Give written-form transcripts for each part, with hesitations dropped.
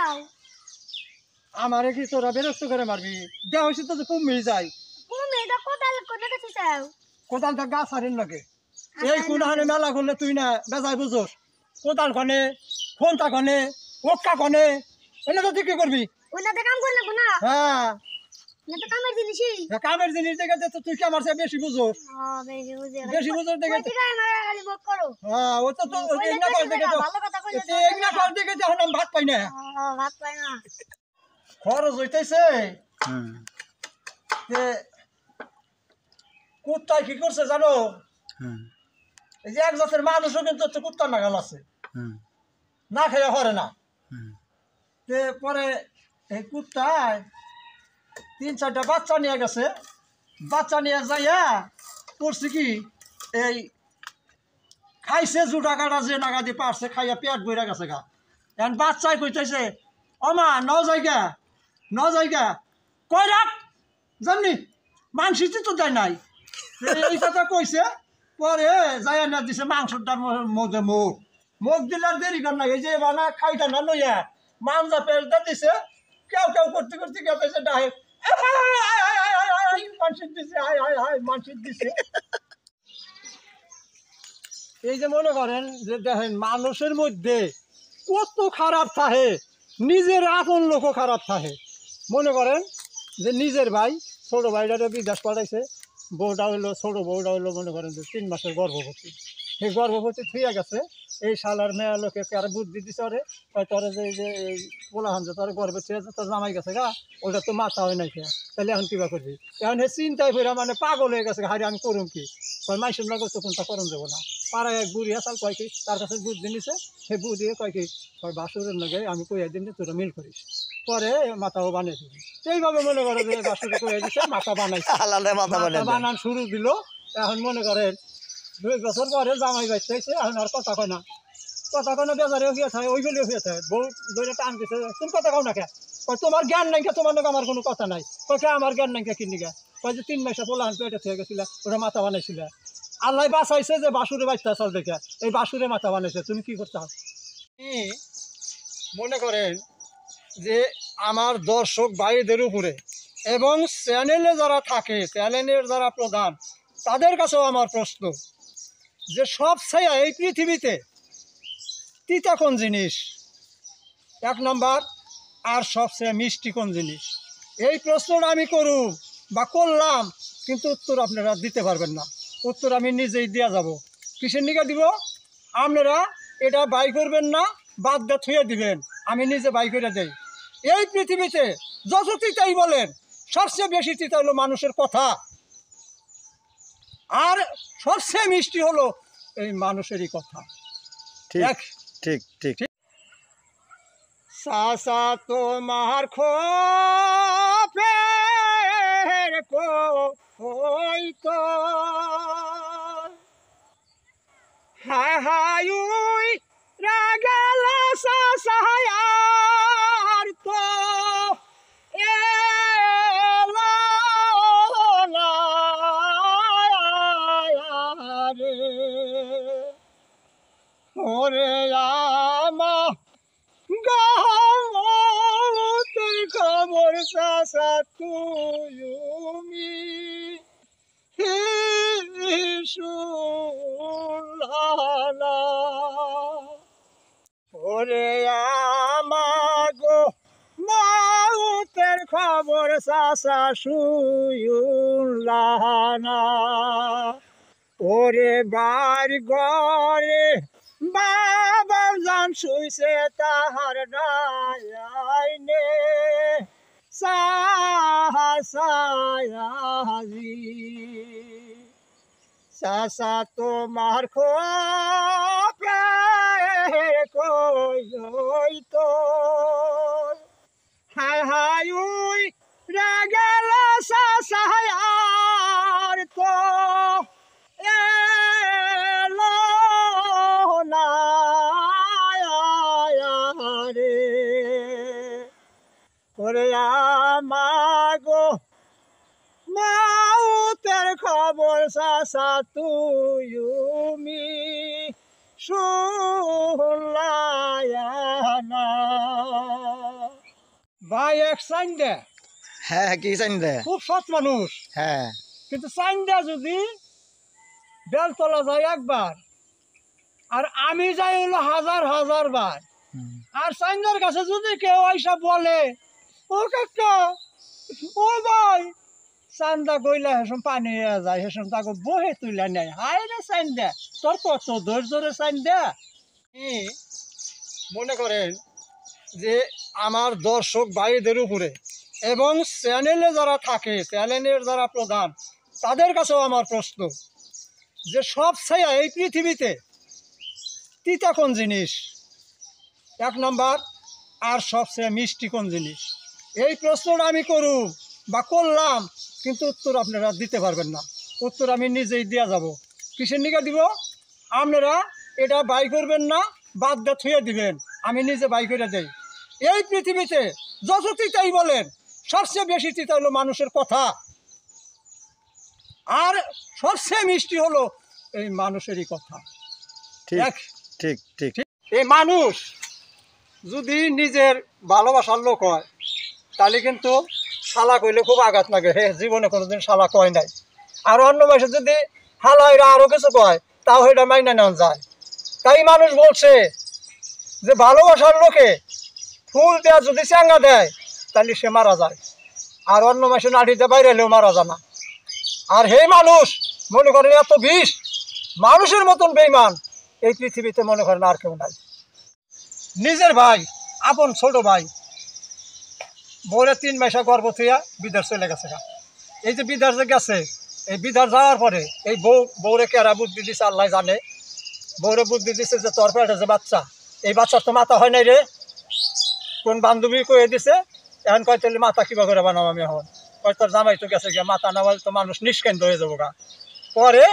চাও আমারে কি তোরা বিরক্ত করে মারবি দেহ হইছে তো কমে যায় তুমি এটা কোদাল কোনে কাছে চাও কোদালটা গাছ হারিন লাগে এই কোনহানে মেলা করলে তুই না বেজায় বুঝোস কোদাল কনে ফোনটা কনে ওক্কা কনে এনে তো তুই কি করবি ওনাতে কাম করলে না হ্যাঁ না তো কামের জিনিসই কামের জিনিস দেখে তো তুই কি আমার চেয়ে বেশি বুঝোস বেশি বুঝোস দেখে ঠিক আছে আমার খালি বক করো হ্যাঁ ও তো তো এগনা কর দেখে তো ভালো কথা কইলে এগনা কর দেখে তো এখন আমি ভাত পাই না ভাত পাই না খরচ হইতেছে যে কুত্তায় কি করছে জানো এই যে এক জাতের মানুষও কিন্তু কুত্তা নাগাল আছে না খেয়ে হরে না তে পরে এই কুত্তায় 3-4টা বাচ্চা নিয়ে গেছে বাচ্চা নিয়ে যাইয়া করছে কি এই খাইছে জুটা কাটা যে নাগা দিয়ে পারছে খাইয়া পেট বইরা গেছে গা এখন বাচ্চাই কইতেছে অমা ন জায়গা কই রাখ জানি মাংসিতে তো দেয় নাই এই কথা কইছে পরে যাইয়া না দিছে মাংসটার মধ্যে মুখ দিলার দেরি কর না এই যে বানা খাইটা না লইয়া মাংসা পেলটা দিছে কেউ করতে করতে গেছে ডাহে মাংসিত দিছে মাংসিত দিছে এই যে মনে করেন যে দেখেন মানুষের মধ্যে কত খারাপ থাকে নিজের আপন লোকও খারাপ থাকে মনে করেন যে নিজের ভাই ছোট ভাইটারও বিদেশ পাঠাইছে বউটা হইলো ছোট বউটা হইলো মনে করেন যে 3 মাসের গর্ভবতী সেই গর্ভবতী থুইয়া গেছে এই শালার মেয়া লোকে আর বুদ্ধি দিছে ওরে তোরে যে এই পোলাহান যে তোর গর্ভে থুয়ে আছে তোর জামাই গেছে গা ওটা তো মাথা হয় নাই খেয়া তাহলে এখন কিবা করবি এখন হে চিন্তায় ফিরা মানে পাগল হয়ে গেছে হারি আমি করুম কি কয় মাইসের নগর তো কোনটা করম যাবো না পাড়ায় এক বুড়ি আসাল কয় কি তার কাছে বুদ্ধি নিছে সে বুদ্ধি কয় কি কয় বাসুরের লগে আমি কইয়া দিন তোরা মিল করিস পরে মাথাও বানিয়ে দিবি সেইভাবে মনে করে যে বাসুরে কইয়া দিছে মাথা বানাইছে মাথা বানান শুরু দিল এখন মনে করেন 2 বছর পরে জামাই বাইতেছে এখন আর কথা কয় না বেজারে হইয়া থাকে ওই গলিও হইয়া থাকে বউ ধরে টান দিছে তুমি কথা কও না কে কয় তোমার জ্ঞান নাই কে তোমার নাকি আমার কোনো কথা নাই কয় কে আমার জ্ঞান নাই কে কিনি গে কয় যে 3 মাসে পোলাহান পেটে থেকে গেছিল ওরা মাথা বানাইছিল আল্লাহ বাঁচাইছে যে বাসুরে বাচ্চা চাল দেখে এই বাসুরে মাথা বানাইছে তুমি কি করতে মনে করেন যে আমার দর্শক ভাইদের উপরে এবং চ্যানেলে যারা থাকে চ্যানেলের যারা প্রধান তাদের কাছেও আমার প্রশ্ন যে সবচেয়ে এই পৃথিবীতে তিতা কোন জিনিস 1 নাম্বার আর সবচেয়ে মিষ্টি কোন জিনিস এই প্রশ্নটা আমি করুম বা করলাম কিন্তু উত্তর আপনারা দিতে পারবেন না উত্তর আমি নিজেই দেওয়া যাব কিসের নিকা দিব আপনারা এটা বাই করবেন না বাদ দিয়ে থুয়ে দিবেন আমি নিজে বাই করে দেই এই পৃথিবীতে যত তিতাই বলেন সবচেয়ে বেশি তিতা হলো মানুষের কথা আর সবচেয়ে মিষ্টি হলো এই মানুষেরই কথা ঠিক ঠিক ঠিক সাসা তোমার খোপের কই তো হাই উই রাগালা সাসায়ার তো এলো না রে ওরে আমা তোর খবর সাসা তুমি শুনলা ওরে আমাগো মাউতের খবর সাসা শুনলা ওরে বার ঘরে বাবা জান শুইছে তাহার ডাইনে সাহাসায়াজি সাসা তোমার খোপে কই তো হাই উই রাগাল সাসায়ার তো এলো না রে ওরে আমাগো মাউতের খবর সাসা তুমি শুনলা না ভাই এক চাইন্দা হ্যাঁ কি চাইন দে খুব সৎ মানুষ, হ্যাঁ কিন্তু চাইন্দা যদি বেলতলা যায় একবার আর আমি যাই হলো হাজার হাজার বার, আর চাইন্দার কাছে যদি কেউ আইসা বলে ও কাকা ও ভাই চান্দা গইলা হেসম পানি হয়ে যায়, হেসম তাকে বহে তুলে নেয়, হায় রে চাইন্দা তোর কত ধৈর্য রে চাইন্দা। মনে করেন যে আমার দর্শক ভাইদের উপরে এবং চ্যানেলে যারা থাকে, চ্যানেলের যারা প্রধান, তাদের কাছেও আমার প্রশ্ন যে সবচেয়ে এই পৃথিবীতে তিতা কোন জিনিস এক নম্বর, আর সবচেয়ে মিষ্টি কোন জিনিস? এই প্রশ্নটা আমি করুম বা করলাম, কিন্তু উত্তর আপনারা দিতে পারবেন না। উত্তর আমি নিজেই দেওয়া যাব। কিসের নিকে দিব? আপনারা এটা বাই করবেন না, বাদ দিয়ে থুয়ে দিবেন, আমি নিজে বাই করে দেই। এই পৃথিবীতে যত তিতাই বলেন, সবচেয়ে বেশি তিতা হলো মানুষের কথা, আর সবচেয়ে মিষ্টি হলো এই মানুষেরই কথা। ঠিক ঠিক ঠিক এই মানুষ যদি নিজের ভালোবাসার লোক হয় তাহলে কিন্তু শালা কইলে খুব আঘাত লাগে, হে জীবনে কোনোদিন শালা কয় নাই। আর অন্য বয়সে যদি হালাইরা আরও কিছু কয় তাও এটা মাইনা নেওয়া যায়। তাই মানুষ বলছে যে ভালোবাসার লোকে ফুল দেওয়া যদি চাঙ্গা দেয় তাহলে সে মারা যায়, আর অন্য মাসে নাড়িতে বাইরে এলেও মারা যায় না। আর হে মানুষ মনে করেন এত বিষ, মানুষের মতন বেইমান এই পৃথিবীতে মনে করেন আর কেউ নাই। নিজের ভাই, আপন ছোট ভাই, বউরে 3 মাসে গর্ভ থইয়া বিদেশ চলে গেছে। এই যে বিদেশ যে গেছে, এই বিদেশ যাওয়ার পরে এই বউরে কেরা বুদ্ধি দিছে আল্লাহ জানে। বউরে বুদ্ধি দিছে যে তোর পেটে যে বাচ্চা, এই বাচ্চার তো মাথা হয় নাই রে, কোন বান্ধবী কয়ে দিছে, এখন কয় তাহলে মাথা কিবা করে বানাবো আমি? এখন কয় তোর জামাই তো গেছে গিয়া, মাথা না বলে তো মানুষ নিষ্কেন্দ্র হয়ে যাবো গা। পরে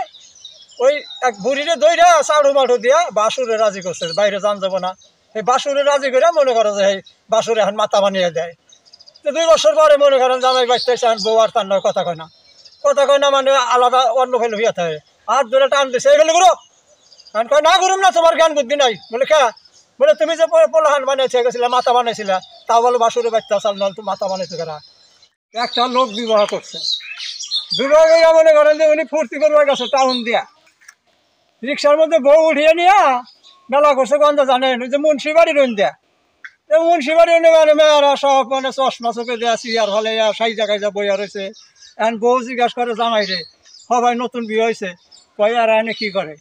ওই এক বুড়িরে দইরা চাড়ু মাঠু দিয়া বাসুরে রাজি করছে, বাইরে যান যাবো না। এই বাসুরে রাজি করে মনে করো যে এই বাসুরে এখন মাথা বানিয়ে দেয়। তো 2 বছর পরে মনে করেন জামাই বাচ্চা এখন বউ আর তার নয় কথা কয় না, কথা কয় না মানে আলাদা অন্য ফেলে হইয়া থাকে। হাত ধরে টান দিছে, এই ফেলে গুরু এখন কয় না করুম না, তোমার জ্ঞান বুদ্ধি নাই। বলে খা, বলে তুমি যে পোলাহান বানিয়েছে গেছিলে, মাথা বানাইছিলা, তা বলো বাসুরে বাচ্চা চাল নল তো মাথা বানাইছে কারা? একটা লোক বিবাহ করছে, বিবাহ করিয়া মনে করেন যে উনি ফুর্তি করবার গেছে টাউন দিয়া, রিক্সার মধ্যে বউ উঠিয়ে নিয়া মেলা করছে গন্ধ জানেন, ওই যে মুন্সিবাড়ি রইন দেয়া, মুন্সিবাড়ি মানে মেয়েরা সব মানে চশমা চোখে দেওয়া চেয়ার হলে সাইজা খাইজা বইয়া রয়েছে। এখন বউ জিজ্ঞাসা করে জামাই রে, সবাই নতুন বিয়ে হয়েছে, কয় এরা এনে কি করে?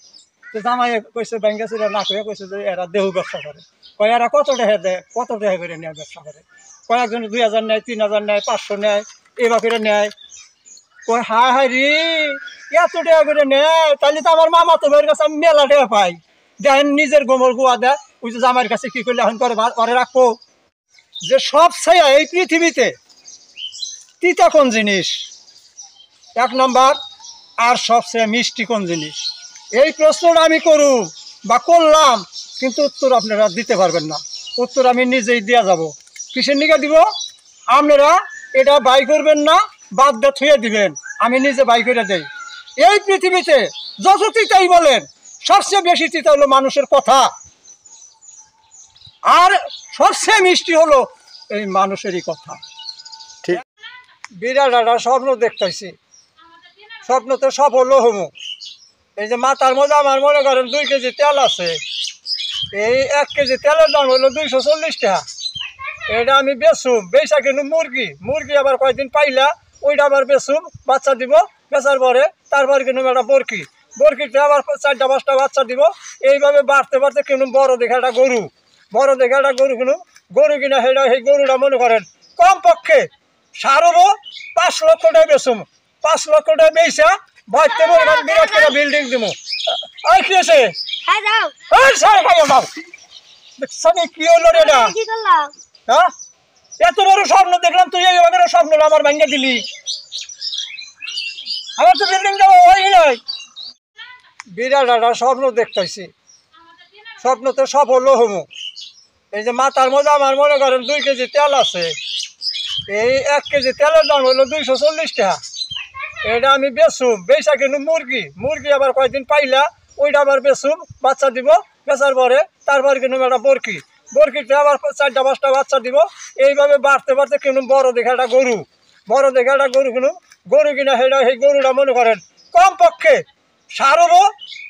তো জামাই কইছে ব্যাংকে ছিল না, কয়ে কইছে যে এরা দেহ ব্যবসা করে। কয় এরা কত টাকা দেয়, কত টাকা করে নেয় ব্যবসা করে? কয়েকজন 2000 নেয়, 3000 নেয়, 500 নেয়, এবার করে নেয়। কয় হায় হায় রে, এত টাকা করে নেয়, তাহলে তো আমার মামা তো ভাইয়ের কাছে আমি মেলা টাকা পাই। দেখেন নিজের গোমর গুয়া দেয়, ওই যে জামাইয়ের কাছে কি করলে এখন করে রাখবো। যে সবচেয়ে এই পৃথিবীতে তিতা কোন জিনিস এক নম্বর, আর সবচেয়ে মিষ্টি কোন জিনিস? এই প্রশ্নটা আমি করুম বা করলাম, কিন্তু উত্তর আপনারা দিতে পারবেন না। উত্তর আমি নিজেই দেওয়া যাব। কিসের নিকে দিব? আপনারা এটা বাই করবেন না, বাদ দিয়ে থুয়ে দিবেন, আমি নিজে বাই করে দেই। এই পৃথিবীতে যত তিতাই বলেন, সবচেয়ে বেশি তিতা হলো মানুষের কথা, আর সবচেয়ে মিষ্টি হলো এই মানুষেরই কথা। ঠিক বিরাট একটা স্বপ্ন দেখতেছি, স্বপ্ন তো সফল হবো। এই যে মাথার মধ্যে আমার মনে করেন 2 কেজি তেল আছে, এই 1 কেজি তেলের দাম হলো 240 টাকা। এটা আমি বেচুম, বেচা কিন্তু মুরগি আবার কয়েকদিন পাইলা ওইটা আবার বেচুম, বাচ্চা দিব, বেচার পরে তারপর কিন্তু একটা বরকিতে আবার 4টা-5টা বাচ্চা দিব। এইভাবে বাড়তে বাড়তে কিনুম বড় দেখে একটা গরু, কিনুম। গরু কিনা সেই গরুটা মনে করেন কমপক্ষে সারবো 5 লক্ষ টাকা বেচুম। 5 লক্ষ টাকা বেচা ভয়তে বিরাট করে বিল্ডিং দিব। আর কি আছে কি হলো রে? কি করলাম? হ্যাঁ, এত বড় স্বপ্ন দেখলাম, তুই এই স্বপ্ন আমার ভেঙে দিলি। আমার তো বিল্ডিং যাবো হয় নাই। বিরাট একটা স্বপ্ন দেখতেছি, স্বপ্ন তো সফল হবো। এই যে মাথার মধ্যে আমার মনে করেন 2 কেজি তেল আছে, এই 1 কেজি তেলের দাম হলো 240 টাকা। এটা আমি বেচুম, বেচা কিন্তু মুরগি আবার কয়েকদিন পাইলা ওইটা আবার বেচুম, বাচ্চা দিব, বেচার পরে তারপর কিন্তু একটা বরকিতে আবার 4টা-5টা বাচ্চা দিব। এইভাবে বাড়তে বাড়তে কিনুম বড় দেখে একটা গরু, বড় দেখে একটা গরু কিনুম। গরু কিনা সেই গরুটা মনে করেন কমপক্ষে সারবো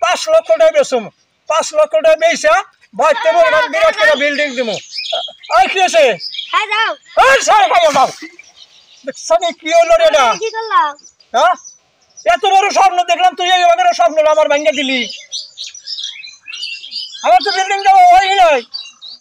5 লক্ষ টাকা বেচুম। 5 লক্ষ টাকা বেচা বাড়তে মনে করেন বিরাট করে বিল্ডিং দিব। আর কি আছে? খাই যাও। এই সার খাইয়া দাও। দেখছানি কি হলো রে এটা? কি করলাম? হ্যাঁ, এত বড় স্বপ্ন দেখলাম, তুই এই স্বপ্নটা আমার ভাঙ্গা দিলি। আমার তো বিল্ডিং যাওয়া হয় নাই।